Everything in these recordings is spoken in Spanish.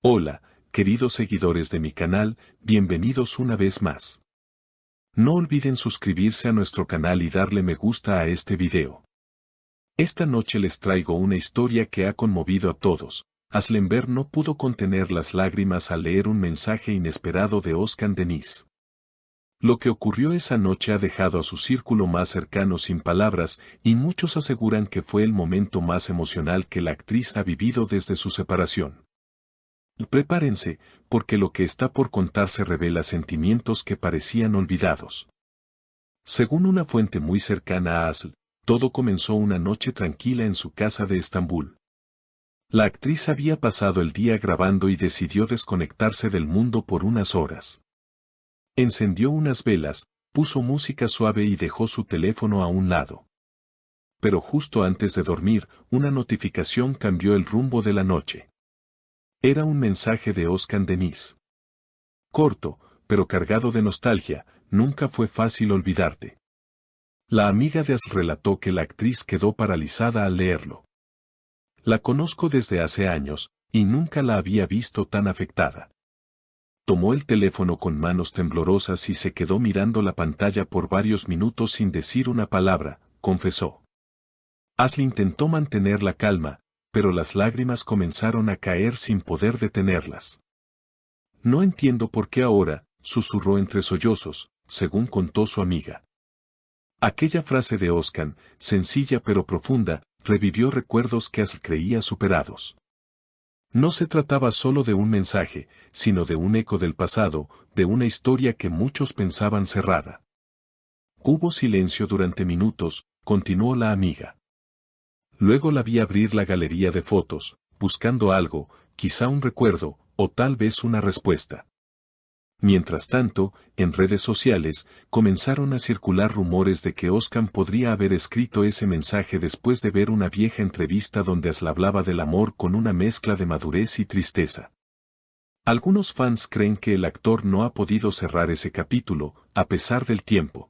Hola, queridos seguidores de mi canal, bienvenidos una vez más. No olviden suscribirse a nuestro canal y darle me gusta a este video. Esta noche les traigo una historia que ha conmovido a todos. Aslenberg no pudo contener las lágrimas al leer un mensaje inesperado de Özkan Deniz. Lo que ocurrió esa noche ha dejado a su círculo más cercano sin palabras, y muchos aseguran que fue el momento más emocional que la actriz ha vivido desde su separación. Prepárense, porque lo que está por contarse revela sentimientos que parecían olvidados. Según una fuente muy cercana a Asl, todo comenzó una noche tranquila en su casa de Estambul. La actriz había pasado el día grabando y decidió desconectarse del mundo por unas horas. Encendió unas velas, puso música suave y dejó su teléfono a un lado. Pero justo antes de dormir, una notificación cambió el rumbo de la noche. Era un mensaje de Özkan Deniz. Corto, pero cargado de nostalgia, nunca fue fácil olvidarte. La amiga de Asl relató que la actriz quedó paralizada al leerlo. La conozco desde hace años, y nunca la había visto tan afectada. Tomó el teléfono con manos temblorosas y se quedó mirando la pantalla por varios minutos sin decir una palabra, confesó. Asl intentó mantener la calma, pero las lágrimas comenzaron a caer sin poder detenerlas. No entiendo por qué ahora, susurró entre sollozos, según contó su amiga. Aquella frase de Özkan, sencilla pero profunda, revivió recuerdos que Asl creía superados. No se trataba solo de un mensaje, sino de un eco del pasado, de una historia que muchos pensaban cerrada. Hubo silencio durante minutos, continuó la amiga. Luego la vi abrir la galería de fotos, buscando algo, quizá un recuerdo, o tal vez una respuesta. Mientras tanto, en redes sociales, comenzaron a circular rumores de que Özkan podría haber escrito ese mensaje después de ver una vieja entrevista donde Asl hablaba del amor con una mezcla de madurez y tristeza. Algunos fans creen que el actor no ha podido cerrar ese capítulo, a pesar del tiempo.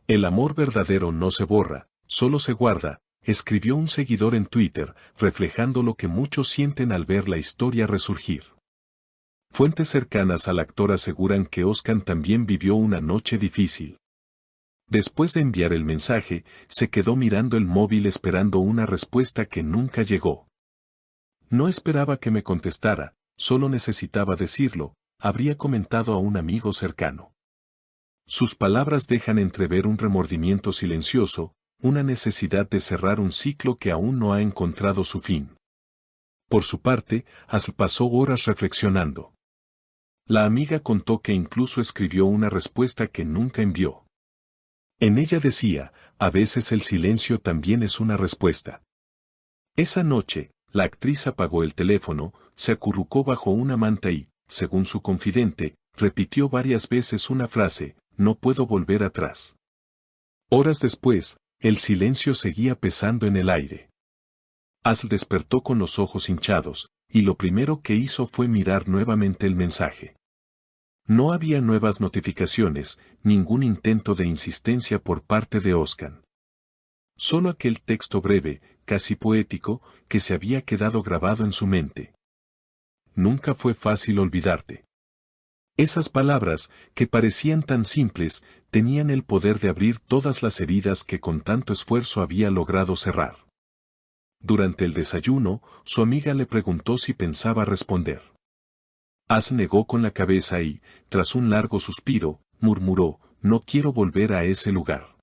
El amor verdadero no se borra, solo se guarda, escribió un seguidor en Twitter, reflejando lo que muchos sienten al ver la historia resurgir. Fuentes cercanas al actor aseguran que Özkan también vivió una noche difícil. Después de enviar el mensaje, se quedó mirando el móvil esperando una respuesta que nunca llegó. No esperaba que me contestara, solo necesitaba decirlo, habría comentado a un amigo cercano. Sus palabras dejan entrever un remordimiento silencioso, una necesidad de cerrar un ciclo que aún no ha encontrado su fin. Por su parte, Asl pasó horas reflexionando. La amiga contó que incluso escribió una respuesta que nunca envió. En ella decía, a veces el silencio también es una respuesta. Esa noche, la actriz apagó el teléfono, se acurrucó bajo una manta y, según su confidente, repitió varias veces una frase, no puedo volver atrás. Horas después, el silencio seguía pesando en el aire. Asl despertó con los ojos hinchados, y lo primero que hizo fue mirar nuevamente el mensaje. No había nuevas notificaciones, ningún intento de insistencia por parte de Özkan. Solo aquel texto breve, casi poético, que se había quedado grabado en su mente. Nunca fue fácil olvidarte. Esas palabras, que parecían tan simples, tenían el poder de abrir todas las heridas que con tanto esfuerzo había logrado cerrar. Durante el desayuno, su amiga le preguntó si pensaba responder. Asl negó con la cabeza y, tras un largo suspiro, murmuró, no quiero volver a ese lugar.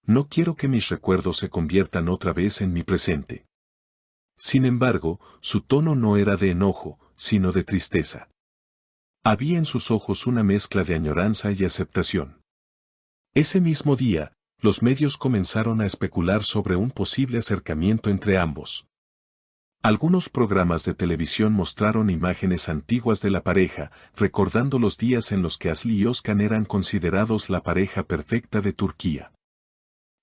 No quiero que mis recuerdos se conviertan otra vez en mi presente. Sin embargo, su tono no era de enojo, sino de tristeza. Había en sus ojos una mezcla de añoranza y aceptación. Ese mismo día, los medios comenzaron a especular sobre un posible acercamiento entre ambos. Algunos programas de televisión mostraron imágenes antiguas de la pareja, recordando los días en los que Asl y Özkan eran considerados la pareja perfecta de Turquía.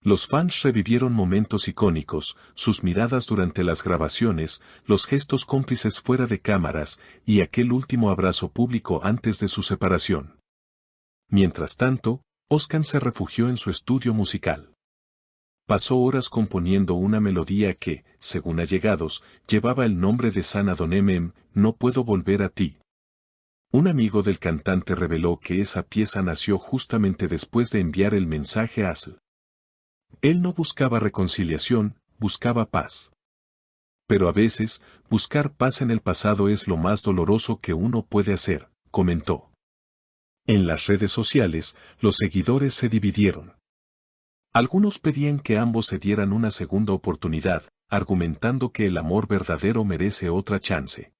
Los fans revivieron momentos icónicos, sus miradas durante las grabaciones, los gestos cómplices fuera de cámaras, y aquel último abrazo público antes de su separación. Mientras tanto, Özkan se refugió en su estudio musical. Pasó horas componiendo una melodía que, según allegados, llevaba el nombre de Sana Don No puedo volver a ti. Un amigo del cantante reveló que esa pieza nació justamente después de enviar el mensaje a Asl. Él no buscaba reconciliación, buscaba paz. Pero a veces, buscar paz en el pasado es lo más doloroso que uno puede hacer, comentó. En las redes sociales, los seguidores se dividieron. Algunos pedían que ambos se dieran una segunda oportunidad, argumentando que el amor verdadero merece otra chance.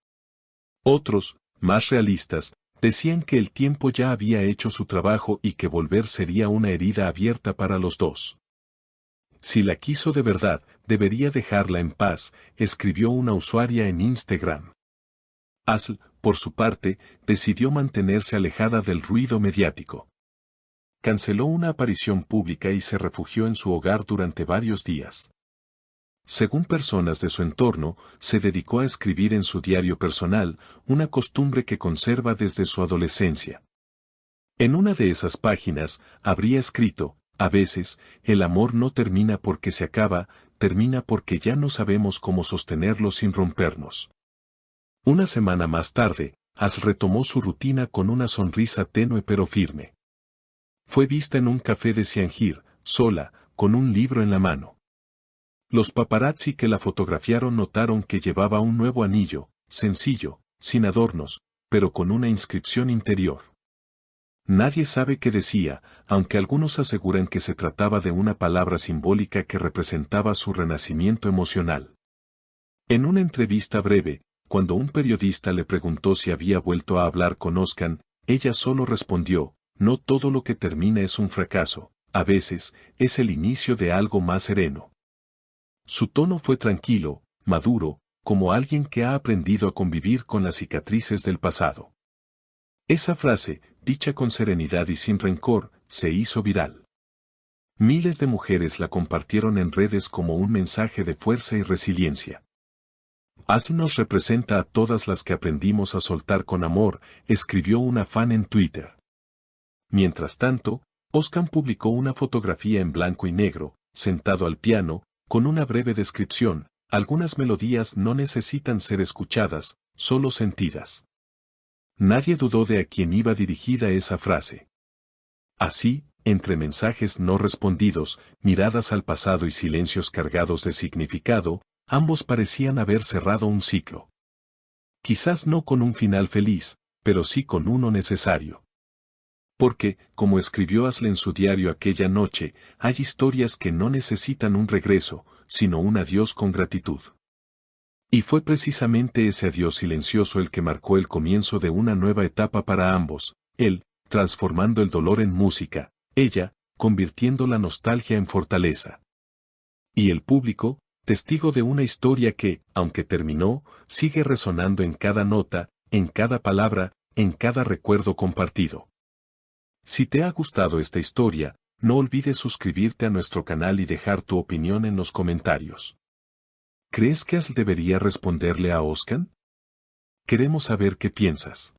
Otros, más realistas, decían que el tiempo ya había hecho su trabajo y que volver sería una herida abierta para los dos. Si la quiso de verdad, debería dejarla en paz, escribió una usuaria en Instagram. Asl, por su parte, decidió mantenerse alejada del ruido mediático. Canceló una aparición pública y se refugió en su hogar durante varios días. Según personas de su entorno, se dedicó a escribir en su diario personal, una costumbre que conserva desde su adolescencia. En una de esas páginas, habría escrito: a veces, el amor no termina porque se acaba, termina porque ya no sabemos cómo sostenerlo sin rompernos. Una semana más tarde, As retomó su rutina con una sonrisa tenue pero firme. Fue vista en un café de Siangir, sola, con un libro en la mano. Los paparazzi que la fotografiaron notaron que llevaba un nuevo anillo, sencillo, sin adornos, pero con una inscripción interior. Nadie sabe qué decía, aunque algunos aseguran que se trataba de una palabra simbólica que representaba su renacimiento emocional. En una entrevista breve, cuando un periodista le preguntó si había vuelto a hablar con Özkan, ella solo respondió: no todo lo que termina es un fracaso, a veces, es el inicio de algo más sereno. Su tono fue tranquilo, maduro, como alguien que ha aprendido a convivir con las cicatrices del pasado. Esa frase, dicha con serenidad y sin rencor, se hizo viral. Miles de mujeres la compartieron en redes como un mensaje de fuerza y resiliencia. Así nos representa a todas las que aprendimos a soltar con amor, escribió una fan en Twitter. Mientras tanto, Özkan publicó una fotografía en blanco y negro, sentado al piano, con una breve descripción: algunas melodías no necesitan ser escuchadas, solo sentidas. Nadie dudó de a quién iba dirigida esa frase. Así, entre mensajes no respondidos, miradas al pasado y silencios cargados de significado, ambos parecían haber cerrado un ciclo. Quizás no con un final feliz, pero sí con uno necesario. Porque, como escribió Asl en su diario aquella noche, hay historias que no necesitan un regreso, sino un adiós con gratitud. Y fue precisamente ese adiós silencioso el que marcó el comienzo de una nueva etapa para ambos, él, transformando el dolor en música, ella, convirtiendo la nostalgia en fortaleza. Y el público, testigo de una historia que, aunque terminó, sigue resonando en cada nota, en cada palabra, en cada recuerdo compartido. Si te ha gustado esta historia, no olvides suscribirte a nuestro canal y dejar tu opinión en los comentarios. ¿Crees que Asl debería responderle a Özkan? Queremos saber qué piensas.